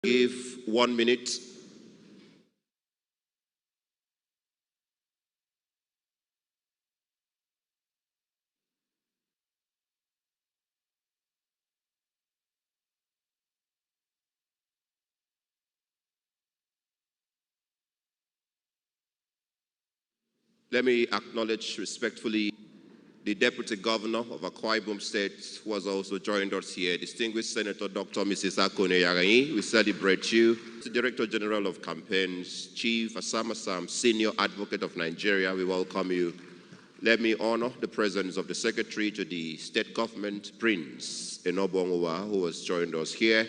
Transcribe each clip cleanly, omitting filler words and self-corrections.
Give 1 minute. Let me acknowledge respectfully the Deputy Governor of Akwa Ibom State, who has also joined us here, Distinguished Senator Dr. Mrs. Akone Yarayi. We celebrate you. The Director General of Campaigns, Chief Asam, Senior Advocate of Nigeria, we welcome you. Let me honor the presence of the Secretary to the State Government, Prince Enobongowa, who has joined us here.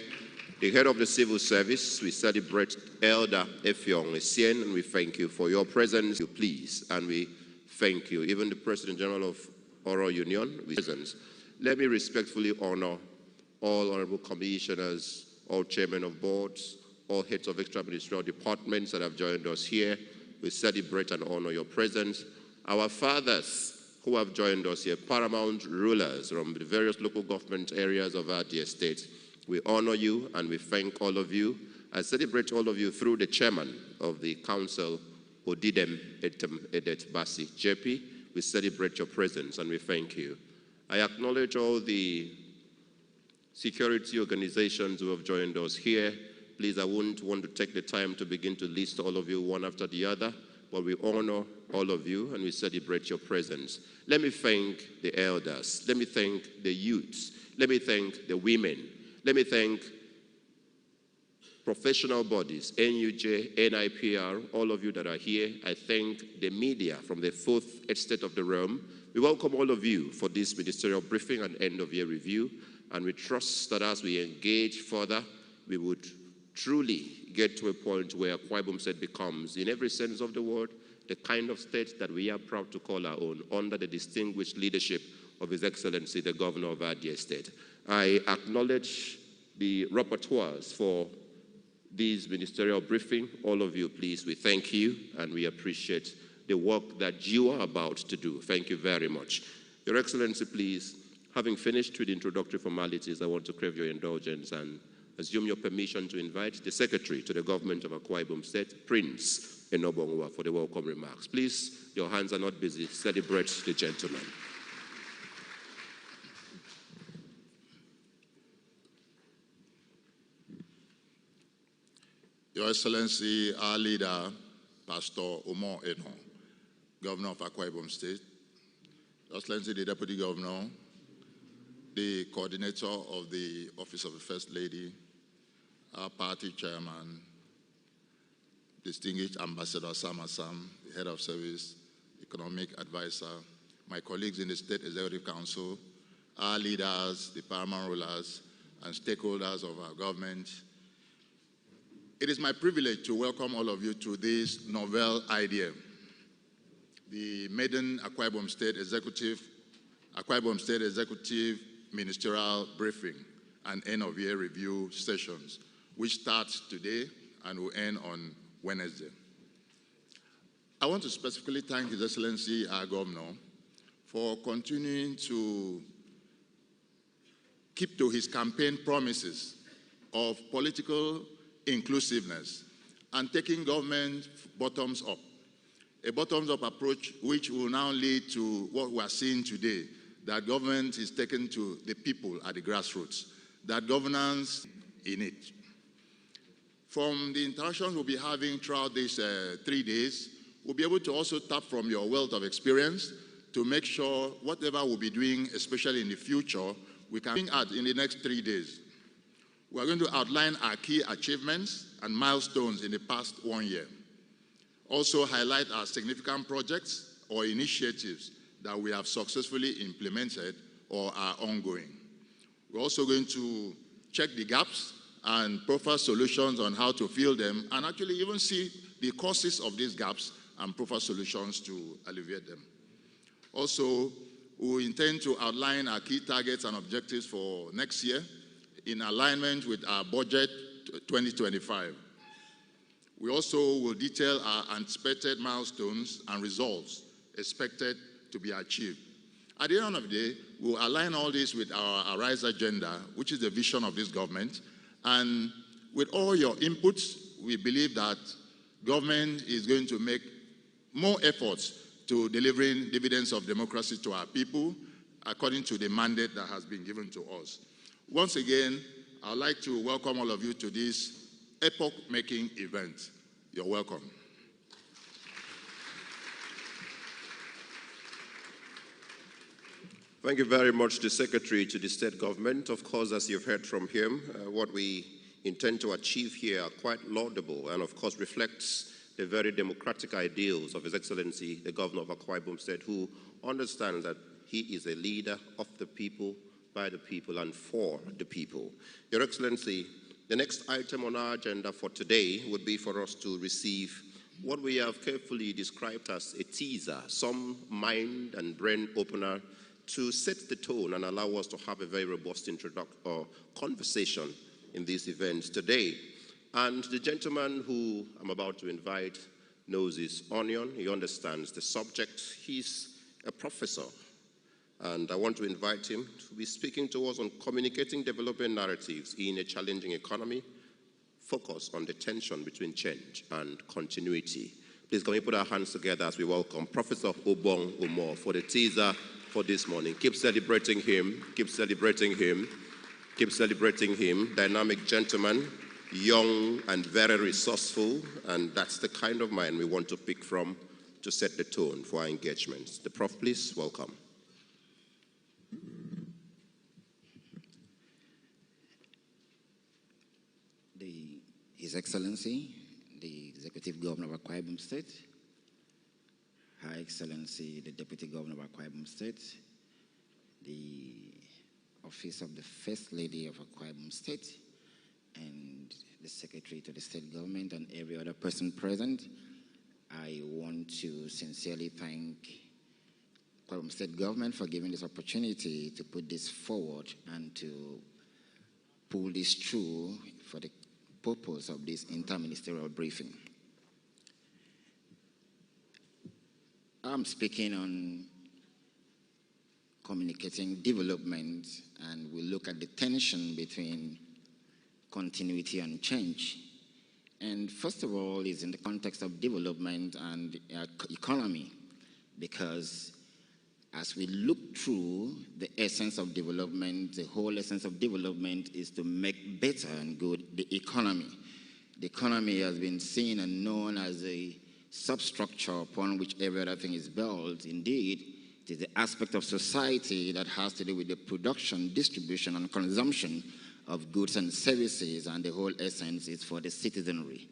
The Head of the Civil Service, we celebrate Elder Effiong Essien, and we thank you for your presence, please, and we thank you. Even the President General of Oro Union, presence. Let me respectfully honor all honorable commissioners, all chairmen of boards, all heads of extra-ministerial departments that have joined us here. We celebrate and honor your presence. Our fathers who have joined us here, paramount rulers from the various local government areas of our dear state. We honor you and we thank all of you. I celebrate all of you through the chairman of the council, Odidem Edet Basi JP. We celebrate your presence and we thank you. I acknowledge all the security organizations who have joined us here. Please, I wouldn't want to take the time to begin to list all of you one after the other, but we honor all of you and we celebrate your presence. Let me thank the elders. Let me thank the youths. Let me thank the women. Let me thank professional bodies, NUJ, NIPR, all of you that are here. I thank the media from the fourth estate of the realm. We welcome all of you for this ministerial briefing and end-of-year review, and we trust that as we engage further, we would truly get to a point where Akwa Ibom State becomes, in every sense of the word, the kind of state that we are proud to call our own, under the distinguished leadership of His Excellency, the Governor of our dear state. I acknowledge the rapporteurs for this ministerial briefing. All of you, please, we thank you and we appreciate the work that you are about to do. Thank you very much. Your Excellency, please, having finished with introductory formalities, I want to crave your indulgence and assume your permission to invite the Secretary to the Government of Akwa Ibom State, Prince Enobongowa, for the welcome remarks. Please, your hands are not busy. Celebrate the gentleman. Your Excellency, our leader, Pastor Omo Eno, Governor of Akwa Ibom State, Your Excellency, the Deputy Governor, the Coordinator of the Office of the First Lady, our party chairman, distinguished Ambassador Sam, the Head of Service, Economic Advisor, my colleagues in the State Executive Council, our leaders, the paramount rulers, and stakeholders of our government. It is my privilege to welcome all of you to this novel idea, the maiden Akwa Ibom State Executive Ministerial Briefing and end-of-year review sessions, which starts today and will end on Wednesday. I want to specifically thank His Excellency, our Governor, for continuing to keep to his campaign promises of political inclusiveness and taking government bottoms up. A bottoms-up approach which will now lead to what we are seeing today, that government is taken to the people at the grassroots, that governance in it. From the interactions we'll be having throughout these 3 days, we'll be able to also tap from your wealth of experience to make sure whatever we'll be doing, especially in the future, we can bring out in the next 3 days. We are going to outline our key achievements and milestones in the past 1 year. Also highlight our significant projects or initiatives that we have successfully implemented or are ongoing. We're also going to check the gaps and proffer solutions on how to fill them, and actually even see the causes of these gaps and proffer solutions to alleviate them. Also, we intend to outline our key targets and objectives for next year in alignment with our budget 2025. We also will detail our anticipated milestones and results expected to be achieved. At the end of the day, we'll align all this with our Arise agenda, which is the vision of this government, and with all your inputs, we believe that government is going to make more efforts to delivering dividends of democracy to our people according to the mandate that has been given to us. Once again, I'd like to welcome all of you to this epoch-making event. You're welcome. Thank you very much, the Secretary to the State Government. Of course, as you've heard from him, what we intend to achieve here are quite laudable and, of course, reflects the very democratic ideals of His Excellency, the Governor of Akwa Ibom State, who understands that he is a leader of the people, by the people, and for the people. Your Excellency, the next item on our agenda for today would be for us to receive what we have carefully described as a teaser, some mind and brain opener to set the tone and allow us to have a very robust conversation in this event today. And the gentleman who I'm about to invite knows his onion. He understands the subject. He's a professor. And I want to invite him to be speaking to us on communicating development narratives in a challenging economy, focus on the tension between change and continuity. Please can we put our hands together as we welcome Professor Obong Umor for the teaser for this morning. Keep celebrating him, keep celebrating him, keep celebrating him. Dynamic gentleman, young and very resourceful, and that's the kind of mind we want to pick from to set the tone for our engagements. The Prof, please, welcome. His Excellency, the Executive Governor of Akwa Ibom State, Her Excellency, the Deputy Governor of Akwa Ibom State, the Office of the First Lady of Akwa Ibom State, and the Secretary to the State Government and every other person present, I want to sincerely thank Akwa Ibom State Government for giving this opportunity to put this forward and to pull this through for the purpose of this interministerial briefing. I'm speaking on communicating development, and we look at the tension between continuity and change. And first of all, is in the context of development and economy, because as we look through the essence of development, the whole essence of development is to make better and good the economy. The economy has been seen and known as a substructure upon which every other thing is built. Indeed, it is the aspect of society that has to do with the production, distribution, and consumption of goods and services, and the whole essence is for the citizenry.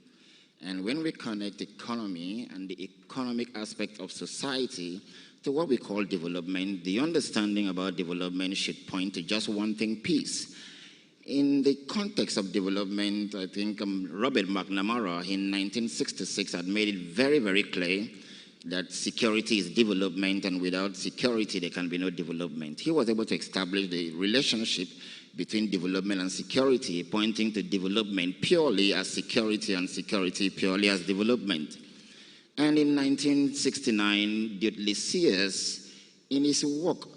And when we connect economy and the economic aspect of society to what we call development, the understanding about development should point to just one thing: peace. In the context of development, I think Robert McNamara in 1966 had made it very, very clear that security is development, and without security there can be no development. He was able to establish the relationship between development and security, pointing to development purely as security and security purely as development. And in 1969, Lysias, in his work,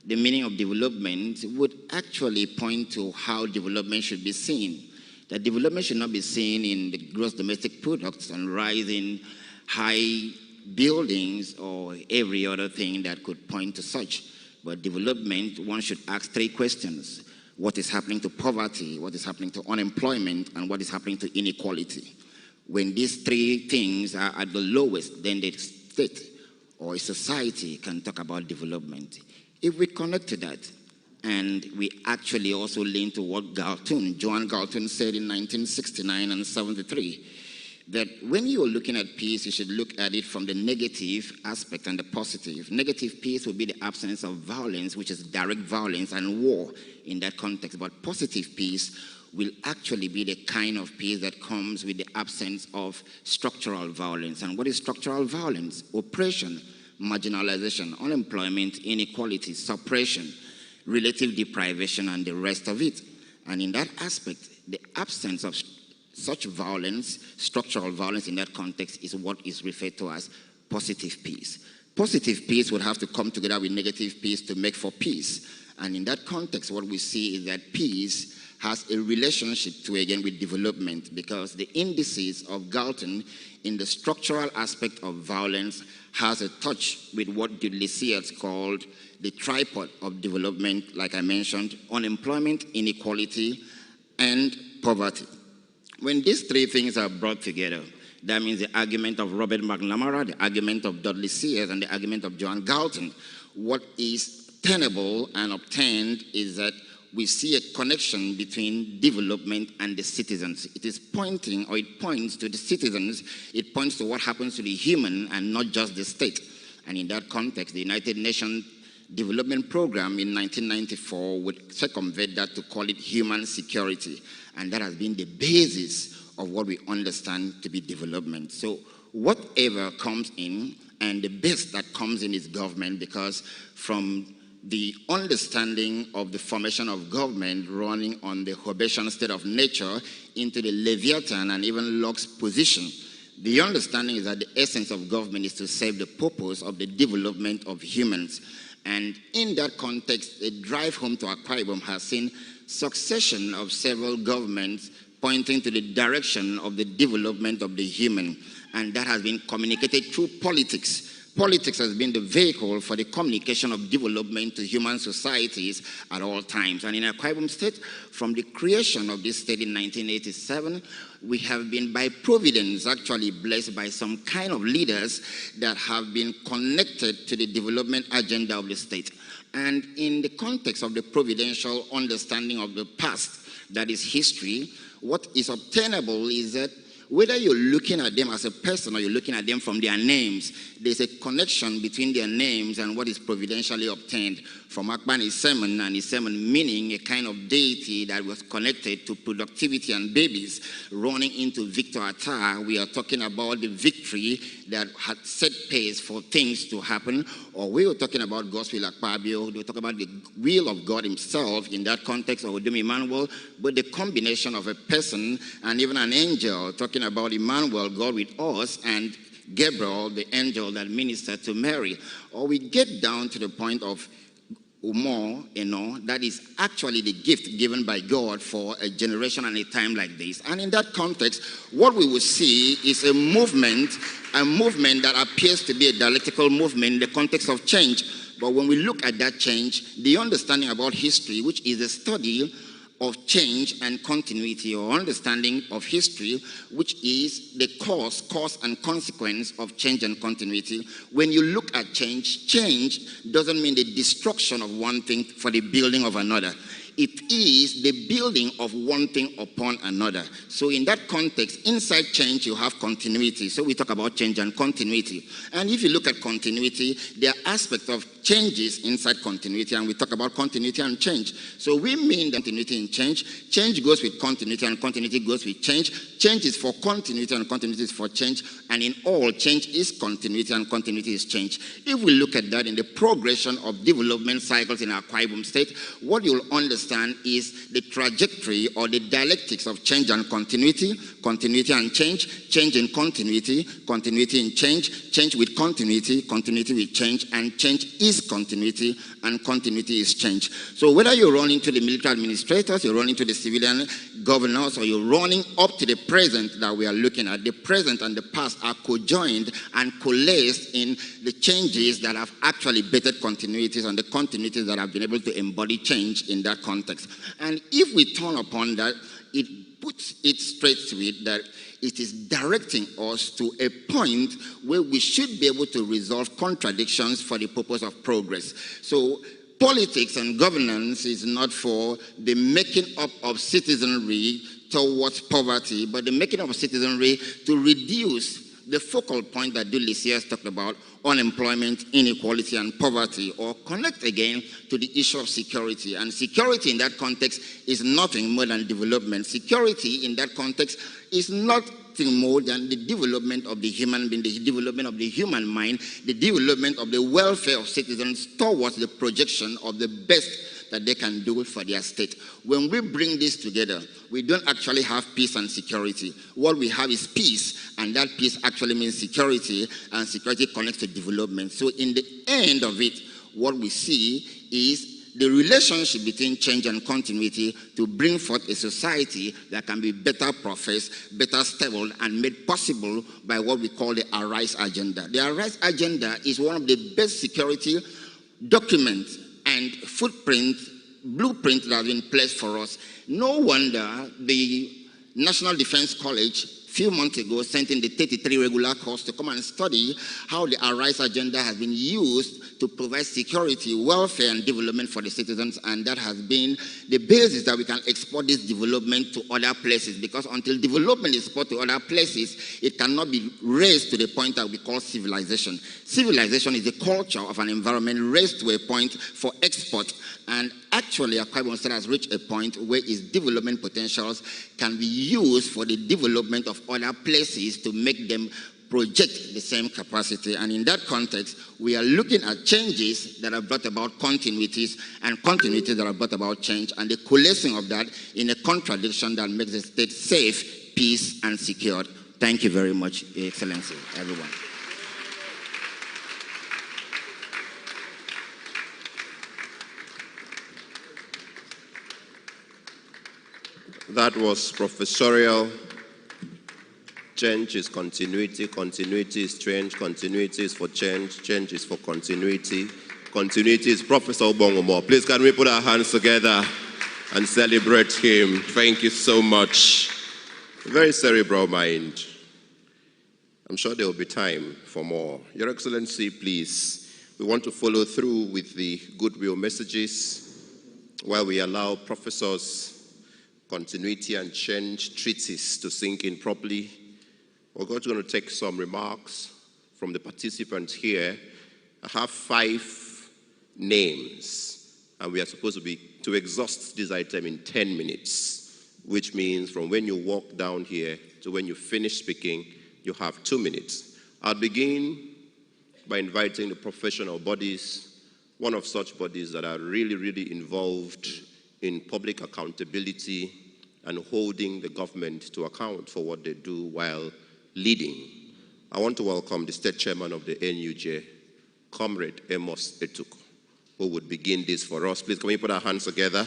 The Meaning of Development, would actually point to how development should be seen. That development should not be seen in the gross domestic products and rising high buildings or every other thing that could point to such. But development, one should ask three questions: what is happening to poverty, what is happening to unemployment, and what is happening to inequality? When these three things are at the lowest, then the state or a society can talk about development. If we connect to that, and we actually also lean to what Joan Galton said in 1969 and 73, that when you're looking at peace, you should look at it from the negative aspect and the positive. Negative peace would be the absence of violence, which is direct violence and war in that context. But positive peace will actually be the kind of peace that comes with the absence of structural violence. And what is structural violence? Oppression, marginalization, unemployment, inequality, suppression, relative deprivation, and the rest of it. And in that aspect, the absence of such violence, structural violence in that context, is what is referred to as positive peace. Positive peace would have to come together with negative peace to make for peace. And in that context, what we see is that peace has a relationship to, again, with development, because the indices of Galton in the structural aspect of violence has a touch with what de Lisiers called the tripod of development, like I mentioned: unemployment, inequality, and poverty. When these three things are brought together, that means the argument of Robert McNamara, the argument of Dudley Sears, and the argument of John Galton, what is tenable and obtained is that we see a connection between development and the citizens. It is pointing, or it points to the citizens, it points to what happens to the human and not just the state. And in that context, the United Nations Development Program in 1994 would circumvent that to call it human security. And that has been the basis of what we understand to be development. So whatever comes in, and the best that comes in is government, because from the understanding of the formation of government running on the Hobbesian state of nature into the Leviathan and even Locke's position, the understanding is that the essence of government is to serve the purpose of the development of humans. And in that context, the drive home to Akwa Ibom has seen succession of several governments pointing to the direction of the development of the human. And that has been communicated through politics. Politics has been the vehicle for the communication of development to human societies at all times. And in Akwa Ibom State, from the creation of this state in 1987, we have been, by providence, actually blessed by some kind of leaders that have been connected to the development agenda of the state. And in the context of the providential understanding of the past, that is history, what is obtainable is that whether you're looking at them as a person or you're looking at them from their names, there's a connection between their names and what is providentially obtained. From Akpan is Semen, and his Semen meaning a kind of deity that was connected to productivity and babies. Running into Victor Attar, we are talking about the victory that had set pace for things to happen. Or we were talking about Gospel Akpabio, we were talking about the will of God himself in that context, or Odum Emmanuel, but the combination of a person and even an angel, talking about Emmanuel, God with us, and Gabriel, the angel that ministered to Mary. Or we get down to the point of Umo, that is actually the gift given by God for a generation and a time like this. And in that context, what we will see is a movement that appears to be a dialectical movement in the context of change. But when we look at that change, the understanding about history, which is a study of change and continuity, or understanding of history, which is the cause and consequence of change and continuity. When you look at change, change doesn't mean the destruction of one thing for the building of another. It is the building of one thing upon another. So in that context, inside change, you have continuity. So we talk about change and continuity. And if you look at continuity, there are aspects of changes inside continuity, and we talk about continuity and change. So we mean that continuity and change. Change goes with continuity, and continuity goes with change. Change is for continuity, and continuity is for change. And in all, change is continuity, and continuity is change. If we look at that in the progression of development cycles in Akwa Ibom State, what you'll understand is the trajectory or the dialectics of change and continuity, continuity and change, change in continuity, continuity in change, change with continuity, continuity with change, and change is continuity, and continuity is change. So whether you're running to the military administrators, you're running to the civilian governors, or you're running up to the present that we are looking at, the present and the past are conjoined and coalesced in the changes that have actually bettered continuities and the continuities that have been able to embody change in that context. And if we turn upon that, it puts it straight to it that it is directing us to a point where we should be able to resolve contradictions for the purpose of progress. So politics and governance is not for the making up of citizenry towards poverty, but the making up of citizenry to reduce the focal point that Dudley has talked about, unemployment, inequality, and poverty, or connect again to the issue of security. And security in that context is nothing more than development. Security in that context is nothing more than the development of the human being, the development of the human mind, the development of the welfare of citizens towards the projection of the best that they can do for their state. When we bring this together, we don't actually have peace and security. What we have is peace, and that peace actually means security, and security connects to development. So in the end of it, what we see is the relationship between change and continuity to bring forth a society that can be better professed, better stable, and made possible by what we call the Arise Agenda. The Arise Agenda is one of the best security documents and blueprint that has been placed for us. No wonder the National Defense College a few months ago sent in the 33 regular course to come and study how the Arise Agenda has been used to provide security, welfare, and development for the citizens, and that has been the basis that we can export this development to other places, because until development is exported to other places, it cannot be raised to the point that we call civilization. Civilization is the culture of an environment raised to a point for export, and actually Akwa Ibom State has reached a point where its development potentials can be used for the development of other places to make them project the same capacity. And in that context, we are looking at changes that have brought about continuities and continuities that have brought about change, and the coalescing of that in a contradiction that makes the state safe, peace, and secured. Thank you very much, Your Excellency, everyone. That was professorial. Change is continuity, continuity is change, continuity is for change, change is for continuity, continuity is Professor Obongomo. Please can we put our hands together and celebrate him? Thank you so much. Very cerebral mind. I'm sure there will be time for more. Your Excellency, please, we want to follow through with the goodwill messages while we allow professors continuity and change treatise to sink in properly. We're going to take some remarks from the participants here. I have 5 names, and we are supposed to exhaust this item in 10 minutes, which means from when you walk down here to when you finish speaking, you have 2 minutes. I'll begin by inviting the professional bodies, one of such bodies that are really, really involved in public accountability and holding the government to account for what they do while leading. I want to welcome the State Chairman of the NUJ, Comrade Amos Etuk, who would begin this for us. Please, can we put our hands together?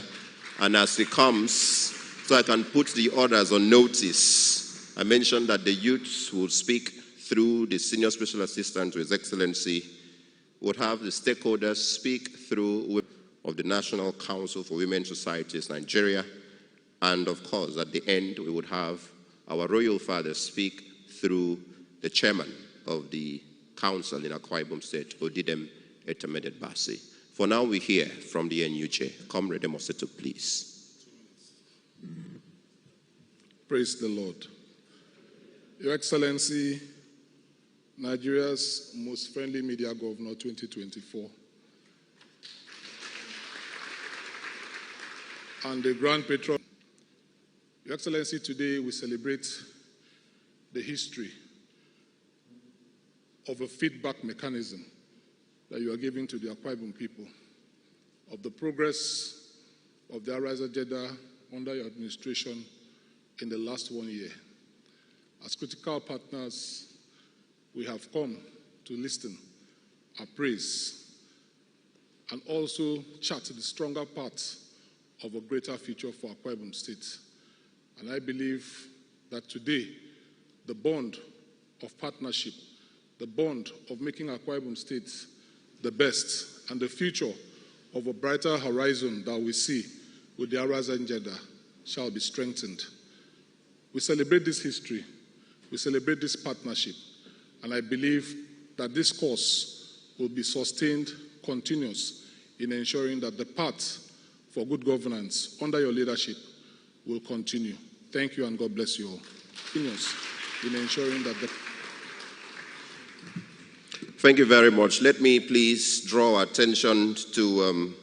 And as he comes, so I can put the orders on notice, I mentioned that the youths will speak through the Senior Special Assistant to His Excellency, would have the stakeholders speak through of the National Council for Women's Societies Nigeria, and of course, at the end, we would have our royal father speak through the chairman of the council in Akwa Ibom State, Odidem Etemedet Basi. For now, we hear from the NUJ. Comrade Emoseto, please. Praise the Lord. Your Excellency, Nigeria's most friendly media governor 2024, and the Grand Patron. Your Excellency, today we celebrate the history of a feedback mechanism that you are giving to the Akwa Ibom people, of the progress of the Arise Agenda under your administration in the last 1 year. As critical partners, we have come to listen, appraise, and also chart the stronger parts of a greater future for Akwa Ibom State. And I believe that today, the bond of partnership, the bond of making Akwa Ibom State the best, and the future of a brighter horizon that we see with the Arise Agenda shall be strengthened. We celebrate this history, we celebrate this partnership, and I believe that this course will be sustained, continuous, in ensuring that the path for good governance under your leadership will continue. Thank you, and God bless you all. Continuous in ensuring that the... Thank you very much. Let me please draw attention to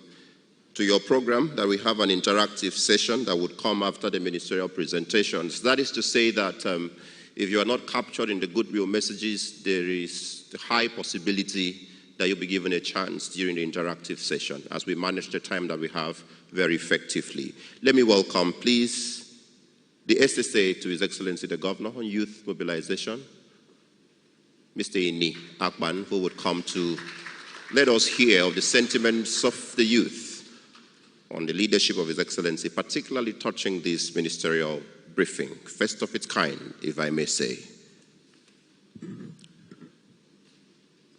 your program, that we have an interactive session that would come after the ministerial presentations. That is to say that if you are not captured in the goodwill messages, there is the high possibility that you'll be given a chance during the interactive session as we manage the time that we have very effectively. Let me welcome, please, the SSA to His Excellency the Governor on Youth Mobilization, Mr. Ini Akban, who would come to let us hear of the sentiments of the youth on the leadership of His Excellency, particularly touching this ministerial briefing, first of its kind, if I may say.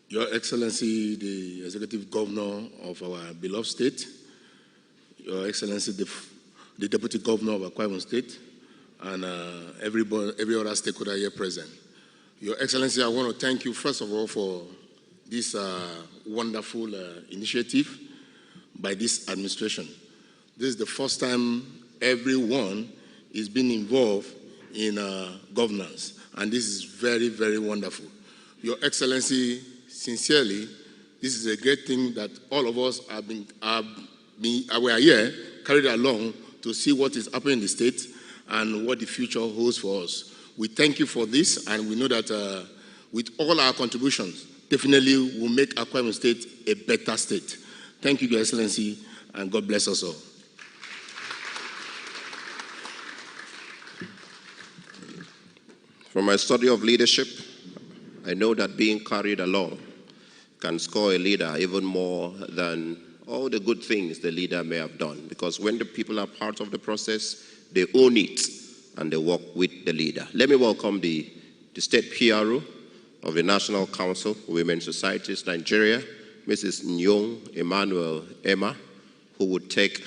Your Excellency, the Executive Governor of our beloved state, Your Excellency, the Deputy Governor of Akwa Ibom State, and every other stakeholder here present. Your Excellency, I want to thank you, first of all, for this wonderful initiative by this administration. This is the first time everyone is being involved in governance, and this is very, very wonderful. Your Excellency, sincerely, this is a great thing that all of us we are here, carried along to see what is happening in the state and what the future holds for us. We thank you for this, and we know that with all our contributions, definitely will make Akwa Ibom State a better state. Thank you, Your Excellency, and God bless us all. From my study of leadership, I know that being carried along can score a leader even more than all the good things the leader may have done. Because when the people are part of the process, they own it and they work with the leader. Let me welcome the State PRO of the National Council of Women's Societies, Nigeria, Mrs. Nyong Emmanuel Emma, who would take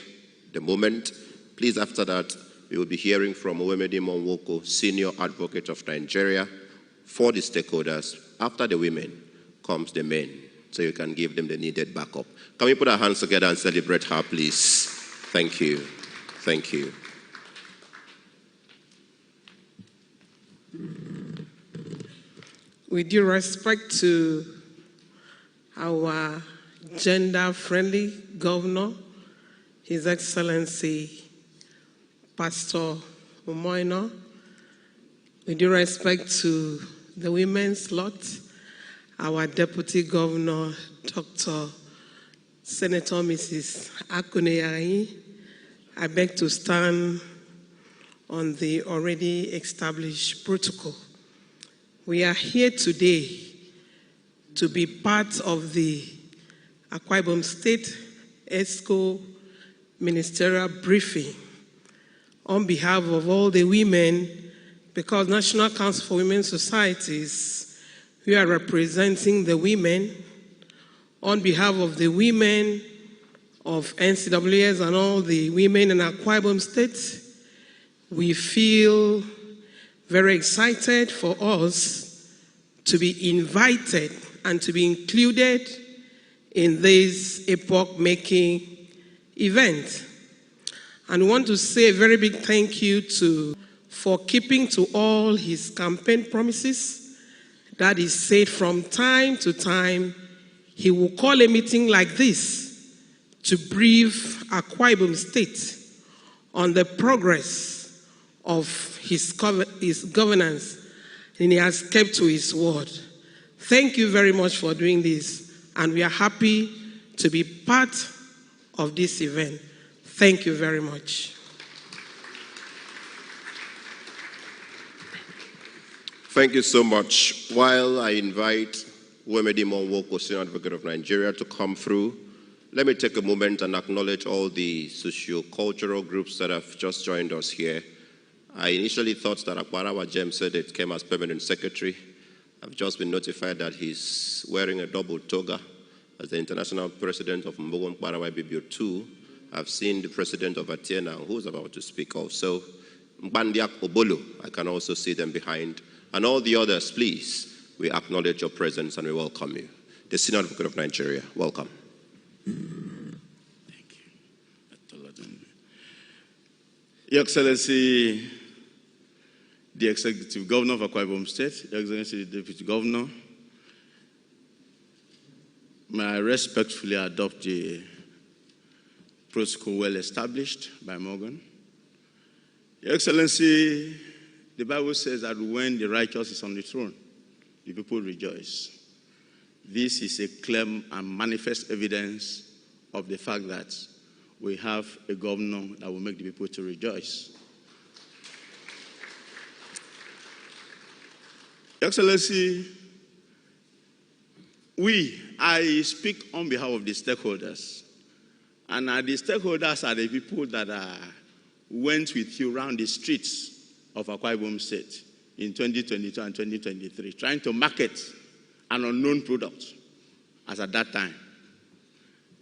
the moment. Please, after that, we will be hearing from Owemedi Monwoko, Senior Advocate of Nigeria, for the stakeholders. After the women comes the men, so you can give them the needed backup. Can we put our hands together and celebrate her, please? Thank you. Thank you. With due respect to our gender-friendly governor, His Excellency Pastor Umoino, with due respect to the women's lot, our Deputy Governor, Dr. Senator Mrs. Akune, I beg to stand on the already established protocol. We are here today to be part of the Akwa Ibom State Exco ministerial briefing on behalf of all the women, because National Council for Women's Societies, we are representing the women on behalf of the women of NCWS and all the women in Akwa Ibom State. We feel very excited for us to be invited and to be included in this epoch-making event. And we want to say a very big thank you for keeping to all his campaign promises. That is said from time to time, he will call a meeting like this to brief Akwa Ibom State on the progress of his governance, and he has kept to his word. Thank you very much for doing this, and we are happy to be part of this event. Thank you very much. Thank you so much. While I invite Owemedi Monwoko, Senior Advocate of Nigeria, to come through, let me take a moment and acknowledge all the socio-cultural groups that have just joined us here. I initially thought that Akwarawa Jem said it came as permanent secretary. I've just been notified that he's wearing a double toga as the international president of Mbogon Kwarawa BBO 2. I've seen the president of Atiena, who's about to speak also. Mbandiak Obolo, I can also see them behind. And all the others, please, we acknowledge your presence and we welcome you. The Senior Advocate of Nigeria, welcome. Thank you. Your Excellency, the Executive Governor of Akwa Ibom State, Your Excellency, the Deputy Governor, may I respectfully adopt the protocol well established by Morgan. Your Excellency, the Bible says that when the righteous is on the throne, the people rejoice. This is a clear and manifest evidence of the fact that we have a governor that will make the people to rejoice. Your Excellency, I speak on behalf of the stakeholders. And the stakeholders are the people that went with you around the streets of Akwa Ibom State in 2022 and 2023, trying to market an unknown product as at that time.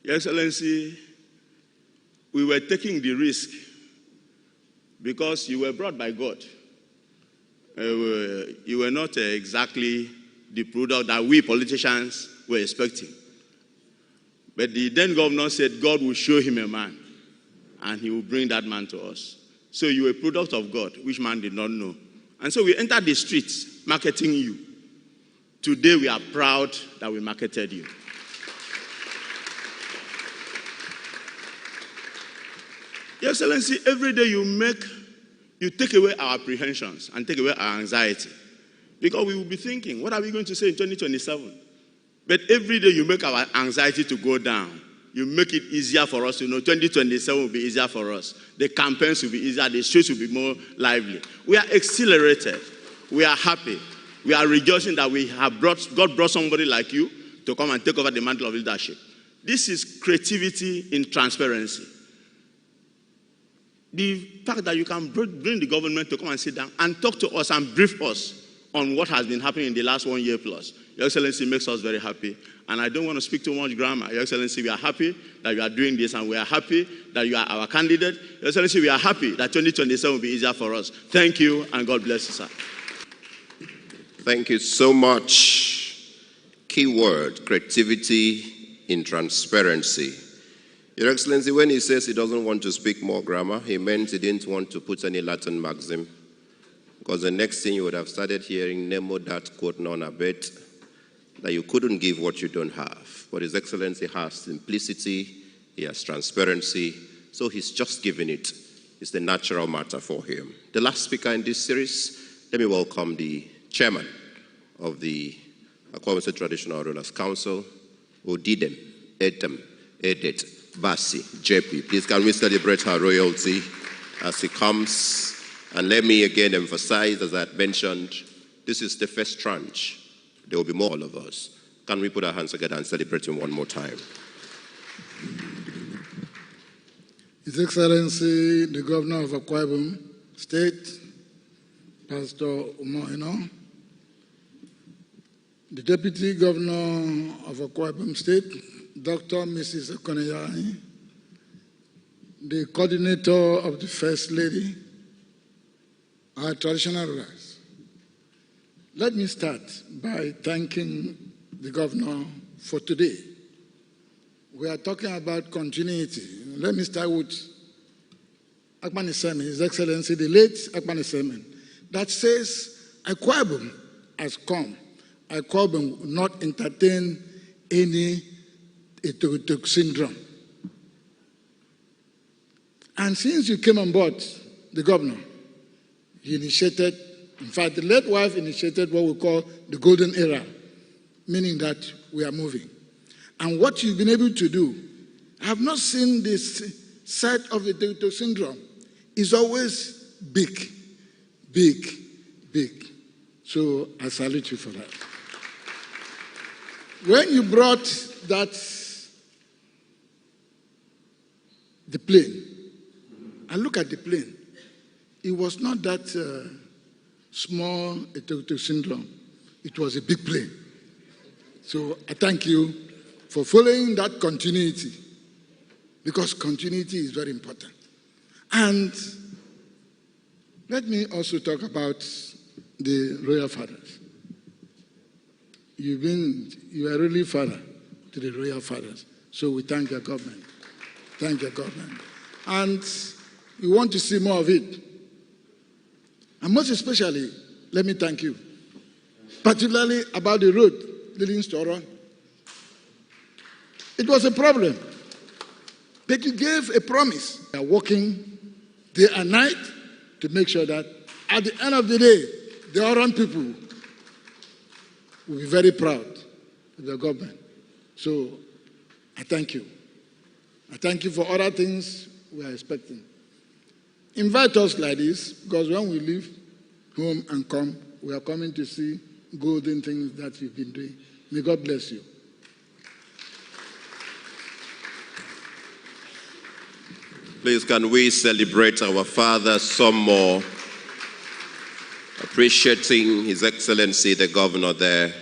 Your Excellency, we were taking the risk because you were brought by God. You were not exactly the product that we politicians were expecting. But the then governor said God will show him a man, and he will bring that man to us. So you were a product of God, which man did not know. And so we entered the streets marketing you. Today we are proud that we marketed you. Your Excellency, every day you take away our apprehensions and take away our anxiety. Because we will be thinking, what are we going to say in 2027? But every day you make our anxiety to go down. You make it easier for us to know 2027 will be easier for us. The campaigns will be easier. The streets will be more lively. We are exhilarated. We are happy. We are rejoicing that God brought somebody like you to come and take over the mantle of leadership. This is creativity in transparency. The fact that you can bring the government to come and sit down and talk to us and brief us on what has been happening in the last 1 year plus. Your Excellency makes us very happy. And I don't want to speak too much grammar. Your Excellency, we are happy that you are doing this, and we are happy that you are our candidate. Your Excellency, we are happy that 2027 will be easier for us. Thank you, and God bless you, sir. Thank you so much. Keyword, creativity in transparency. Your Excellency, when he says he doesn't want to speak more grammar, he meant he didn't want to put any Latin maxim. Because the next thing you would have started hearing, nemo dat quote non abet, that you couldn't give what you don't have. But His Excellency has simplicity, he has transparency, so he's just giving it. It's the natural matter for him. The last speaker in this series, let me welcome the chairman of the Akwa Ibom State Traditional Rulers Council, Odidem, Edem, Edet, Basi, JP. Please can we celebrate her royalty as he comes. And let me again emphasize, as I had mentioned, this is the first tranche. There will be more, all of us. Can we put our hands together and celebrate him one more time? His Excellency, the Governor of Akwa Ibom State, Pastor Umoino, the Deputy Governor of Akwa Ibom State, Dr. Mrs. Akoneyari, the Coordinator of the First Lady, our traditional rulers. Let me start by thanking the Governor for today. We are talking about continuity. Let me start with Akpan Isemen, His Excellency, the late Akpan Isemen, that says Akwa Ibom has come. Akwa Ibom will not entertain any Etogotok syndrome. And since you came on board, the Governor, he initiated, in fact, the late wife initiated what we call the golden era, meaning that we are moving. And what you've been able to do, I have not seen this side of the Etogotok syndrome. It's always big, big, big. So I salute you for that. When you brought the plane, and look at the plane, it was not that small Etogotok syndrome. It was a big plane. So I thank you for following that continuity, because continuity is very important. And let me also talk about the royal fathers. You are really father to the royal fathers. So we thank your government. Thank your government. And we want to see more of it. And most especially, let me thank you, particularly about the road leading to Oron. It was a problem, but you gave a promise. We are working day and night to make sure that at the end of the day, the Oron people will be very proud of the government. So I thank you. I thank you for other things we are expecting. Invite us like this, because when we leave home and come, we are coming to see golden things that you've been doing. May God bless you. Please, can we celebrate our father some more, appreciating His Excellency the Governor there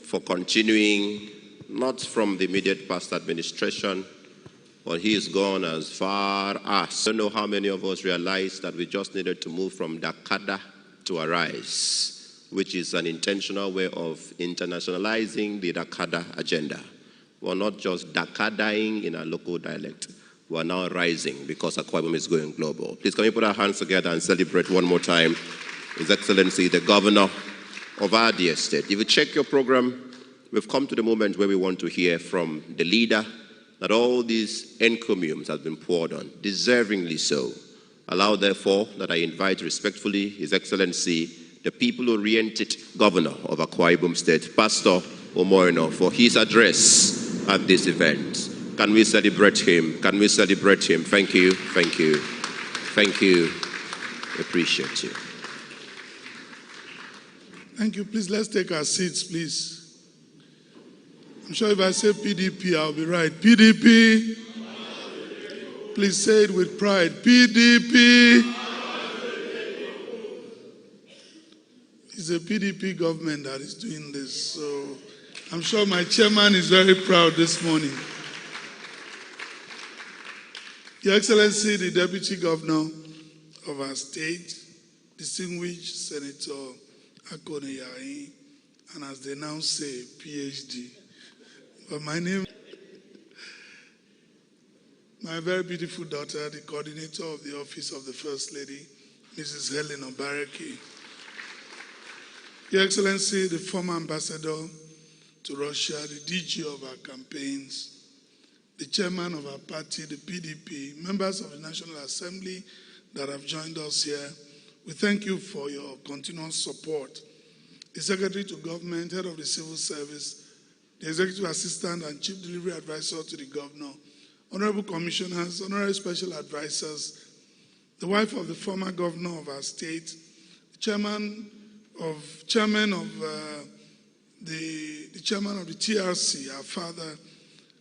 for continuing, not from the immediate past administration, but he has gone as far as. I don't know how many of us realize that we just needed to move from Dakada to Arise, which is an intentional way of internationalizing the Dakada agenda. We're not just Dakadaing in a local dialect. We are now rising because Akwa Ibom is going global. Please, can we put our hands together and celebrate one more time His Excellency, the Governor of our dear state. If you check your program, we've come to the moment where we want to hear from the leader that all these encomiums have been poured on, deservingly so. Allow, therefore, that I invite respectfully His Excellency, the people-oriented Governor of Akwa Ibom State, Pastor Omoino, for his address at this event. Can we celebrate him? Can we celebrate him? Thank you, thank you, thank you. Appreciate you. Thank you. Please, let's take our seats, please. I'm sure if I say PDP, I'll be right. PDP. Please say it with pride. PDP. It's a PDP government that is doing this. So I'm sure my chairman is very proud this morning. Your Excellency, the Deputy Governor of our state, distinguished Senator Akoneyai, and as they now say, PhD. But my name, my very beautiful daughter, the coordinator of the Office of the First Lady, Mrs. Helen Obareki. Your Excellency, the former ambassador to Russia, the DG of our campaigns, the chairman of our party, the PDP, members of the National Assembly that have joined us here, we thank you for your continuous support. The Secretary to Government, Head of the Civil Service, the Executive Assistant and Chief Delivery Advisor to the Governor, Honorable Commissioners, Honorary Special Advisors, the wife of the former Governor of our state, the chairman of the TRC, our father,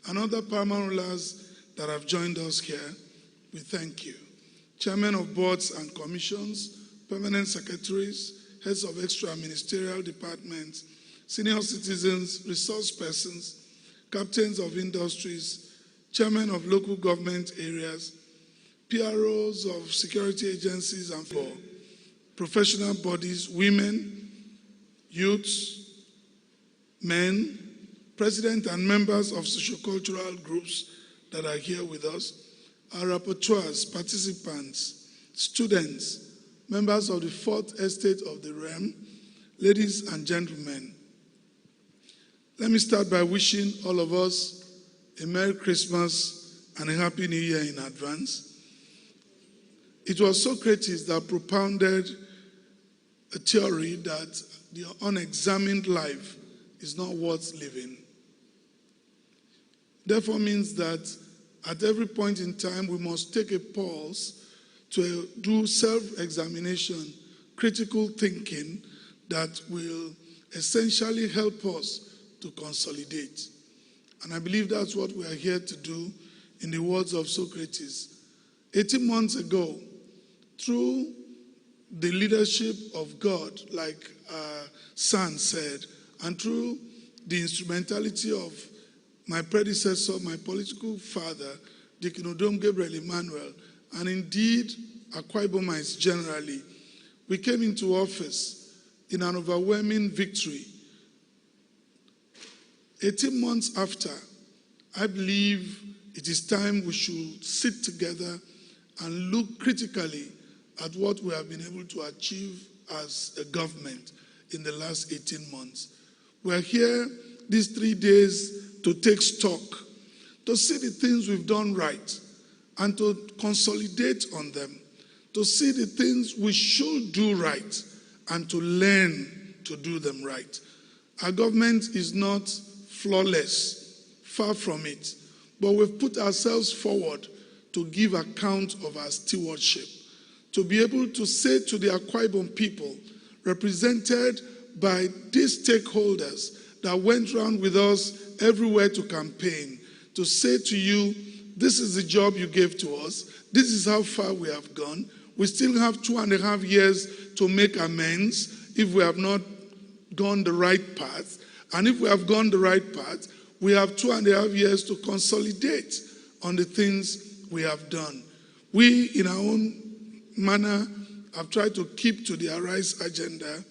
and other paramount rulers that have joined us here, we thank you. Chairman of boards and commissions, permanent secretaries, heads of extra-ministerial departments, senior citizens, resource persons, captains of industries, chairmen of local government areas, PROs of security agencies and for professional bodies, women, youths, men, president and members of sociocultural groups that are here with us, our rapporteurs, participants, students, members of the Fourth Estate of the Realm, ladies and gentlemen. Let me start by wishing all of us a Merry Christmas and a Happy New Year in advance. It was Socrates that propounded a theory that the unexamined life is not worth living. Therefore means that at every point in time we must take a pause to do self-examination, critical thinking that will essentially help us to consolidate. And I believe that's what we are here to do in the words of Socrates. 18 months ago, through the leadership of God, like San said, and through the instrumentality of my predecessor, my political father, Deacon Odom Gabriel Emmanuel, and indeed Akwa Ibomites generally, we came into office in an overwhelming victory. 18 months after, I believe it is time we should sit together and look critically at what we have been able to achieve as a government in the last 18 months. We are here these 3 days to take stock, to see the things we've done right, and to consolidate on them, to see the things we should do right, and to learn to do them right. Our government is not flawless, far from it, but we've put ourselves forward to give account of our stewardship, to be able to say to the Akwa Ibom people, represented by these stakeholders that went around with us everywhere to campaign, to say to you this is the job you gave to us. This is how far we have gone. We still have 2.5 years to make amends if we have not gone the right path. And if we have gone the right path, we have 2.5 years to consolidate on the things we have done. We, in our own manner, have tried to keep to the Arise agenda,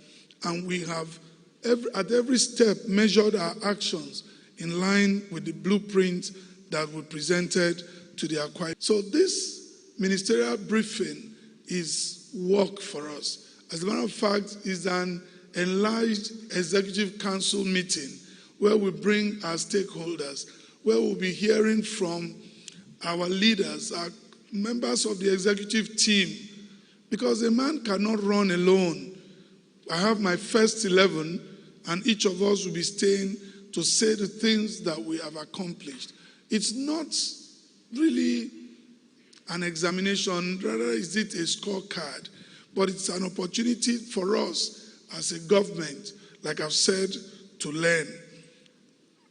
and we have, at every step, measured our actions in line with the blueprint that we presented to the Acquire. So this ministerial briefing is work for us. As a matter of fact, it's an enlarged executive council meeting where we bring our stakeholders, where we'll be hearing from our leaders, our members of the executive team, because a man cannot run alone. I have my first 11, and each of us will be staying to say the things that we have accomplished. It's not really an examination, rather is it a scorecard, but it's an opportunity for us as a government, like I've said, to learn.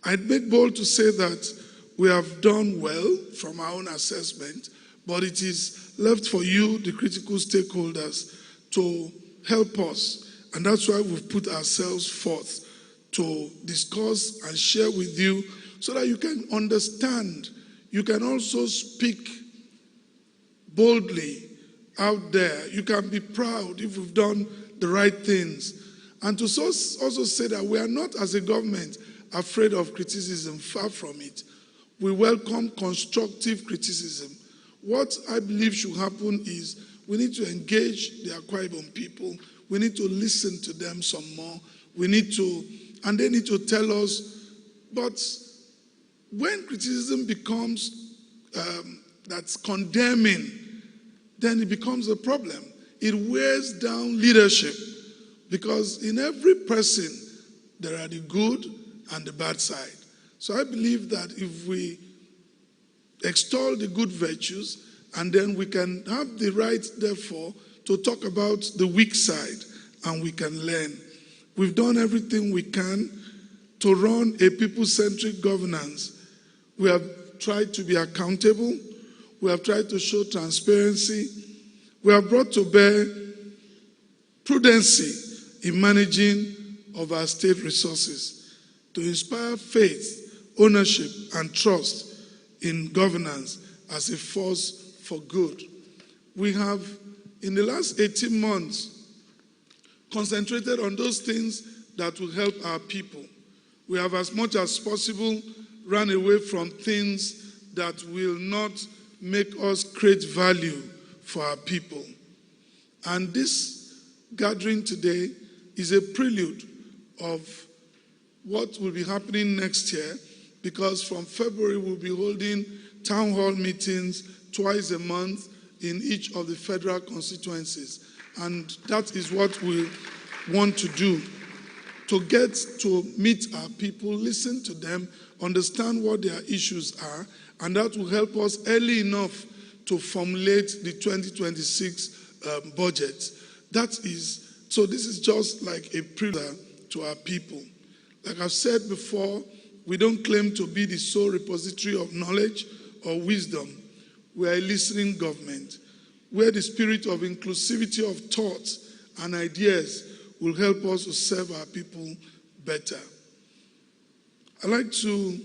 I'd make bold to say that we have done well from our own assessment, but it is left for you, the critical stakeholders, to help us. And that's why we've put ourselves forth to discuss and share with you so that you can understand. You can also speak boldly out there. You can be proud if we've done the right things. And to also say that we are not, as a government, afraid of criticism. Far from it. We welcome constructive criticism. What I believe should happen is we need to engage the Akwa Ibom people. We need to listen to them some more. We need to, and they need to tell us. But when criticism becomes that's condemning, then it becomes a problem. It wears down leadership, because in every person there are the good and the bad side. So I believe that if we extol the good virtues, and then we can have the right, therefore, to talk about the weak side, and we can learn. We've done everything we can to run a people-centric governance. We have tried to be accountable. We have tried to show transparency. We have brought to bear prudency in managing of our state resources to inspire faith, ownership, and trust in governance as a force for good. We have, in the last 18 months, concentrated on those things that will help our people. We have, as much as possible, run away from things that will not make us create value for our people. And this gathering today is a prelude of what will be happening next year, because from February we'll be holding town hall meetings twice a month in each of the federal constituencies. And that is what we want to do, to get to meet our people, listen to them, understand what their issues are, and that will help us early enough to formulate the 2026 budget. So this is just like a prelude to our people. Like I've said before, we don't claim to be the sole repository of knowledge or wisdom. We are a listening government, where the spirit of inclusivity of thoughts and ideas will help us to serve our people better. I'd like to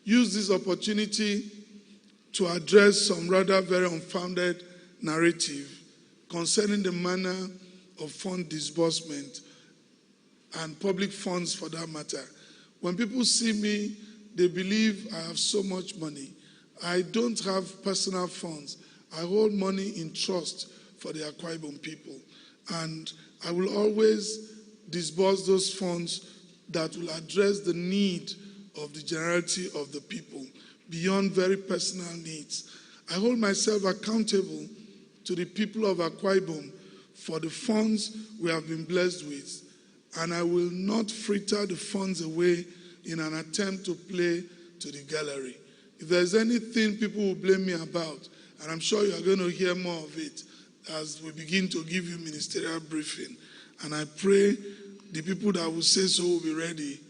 use this opportunity to address some rather very unfounded narrative concerning the manner of fund disbursement and public funds for that matter. When people see me, they believe I have so much money. I don't have personal funds. I hold money in trust for the Akwa Ibom people. And I will always disburse those funds that will address the need of the generality of the people, beyond very personal needs. I hold myself accountable to the people of Akwa Ibom for the funds we have been blessed with, and I will not fritter the funds away in an attempt to play to the gallery. If there's anything people will blame me about, and I'm sure you are going to hear more of it as we begin to give you ministerial briefing, and I pray the people that will say so will be ready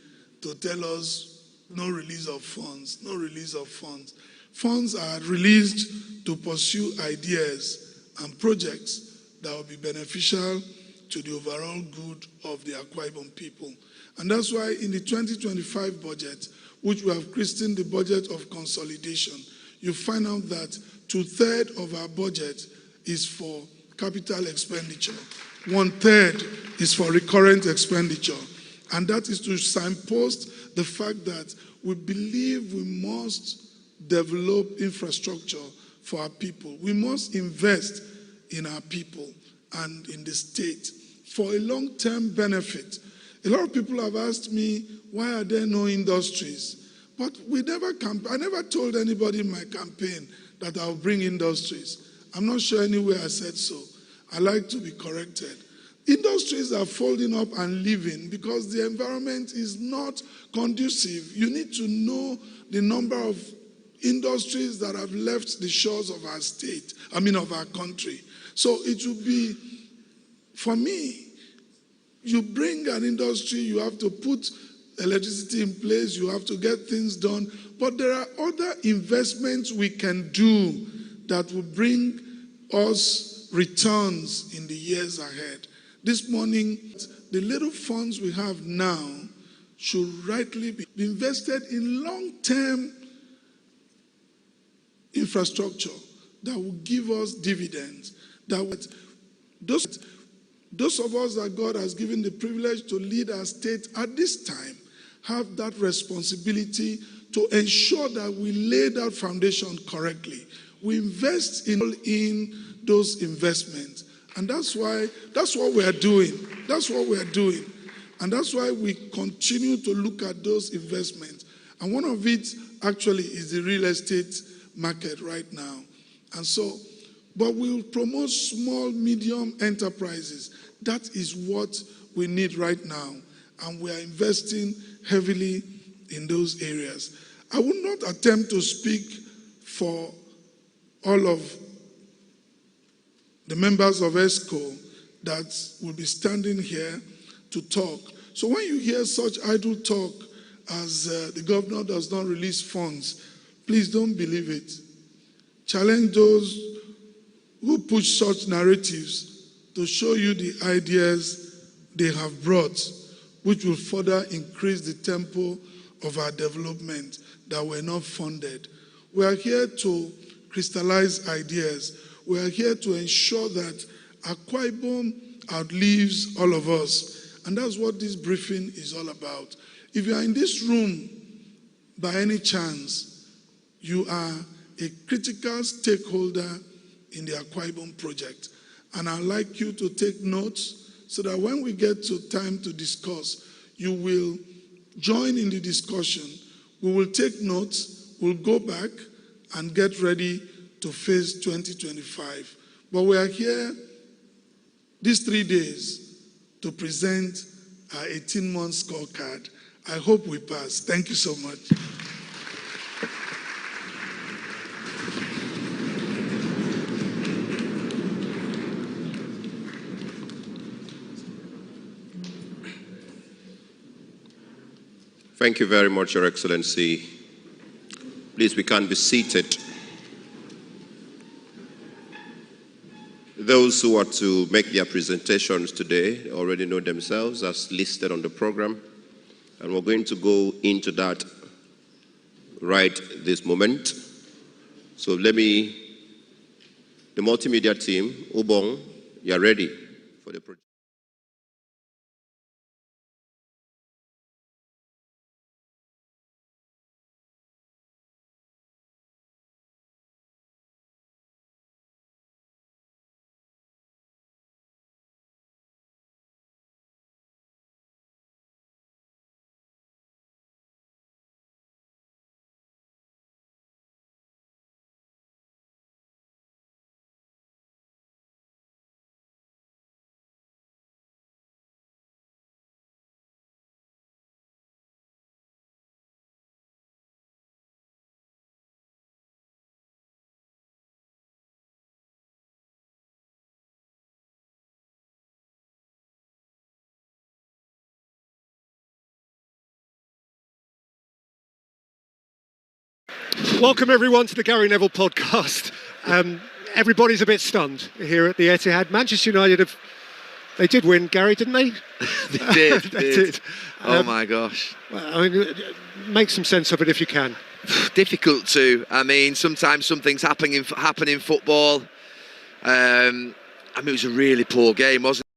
to tell us no release of funds, no release of funds. funds are released to pursue ideas and projects that will be beneficial to the overall good of the Akwa Ibom people. And that's why in the 2025 budget, which we have christened the budget of consolidation, you find out that 2/3 of our budget is for capital expenditure. 1/3 is for recurrent expenditure. And that is to signpost the fact that we believe we must develop infrastructure for our people. We must invest in our people and in the state for a long-term benefit. A lot of people have asked me, why are there no industries? But I never told anybody in my campaign that I'll bring industries. I'm not sure anywhere I said so. I like to be corrected. Industries are folding up and leaving because the environment is not conducive. You need to know the number of industries that have left the shores of our state, of our country. So it will be, for me, you bring an industry, you have to put electricity in place, you have to get things done. But there are other investments we can do that will bring us returns in the years ahead. This morning, the little funds we have now should rightly be invested in long-term infrastructure that will give us dividends. Those of us that God has given the privilege to lead our state at this time have that responsibility to ensure that we lay that foundation correctly. We invest in those investments. And that's what we are doing. That's what we are doing. And that's why we continue to look at those investments. And one of it actually is the real estate market right now. And so, but we'll promote small, medium enterprises. That is what we need right now. And we are investing heavily in those areas. I will not attempt to speak for all of the members of Exco that will be standing here to talk. So when you hear such idle talk as the governor does not release funds, please don't believe it. Challenge those who push such narratives to show you the ideas they have brought, which will further increase the tempo of our development that were not funded. We are here to crystallize ideas. We are here to ensure that Akwa Ibom outlives all of us. And that's what this briefing is all about. If you are in this room by any chance, you are a critical stakeholder in the Akwa Ibom project. And I'd like you to take notes so that when we get to time to discuss, you will join in the discussion. We will take notes, we'll go back and get ready to face 2025. But we are here these 3 days to present our 18-month scorecard. I hope we pass. Thank you so much. Thank you very much, Your Excellency. Please, we can be seated. Those who are to make their presentations today already know themselves as listed on the program, and we're going to go into that right this moment. So the multimedia team, Ubong, you're ready for the project. Welcome everyone to the Gary Neville podcast. Everybody's a bit stunned here at the Etihad. Manchester United they did win, Gary, didn't they? They did. They did. Oh my gosh. Well, I mean, make some sense of it if you can. Difficult to. I mean, sometimes something's happen in football. I mean, it was a really poor game, wasn't it?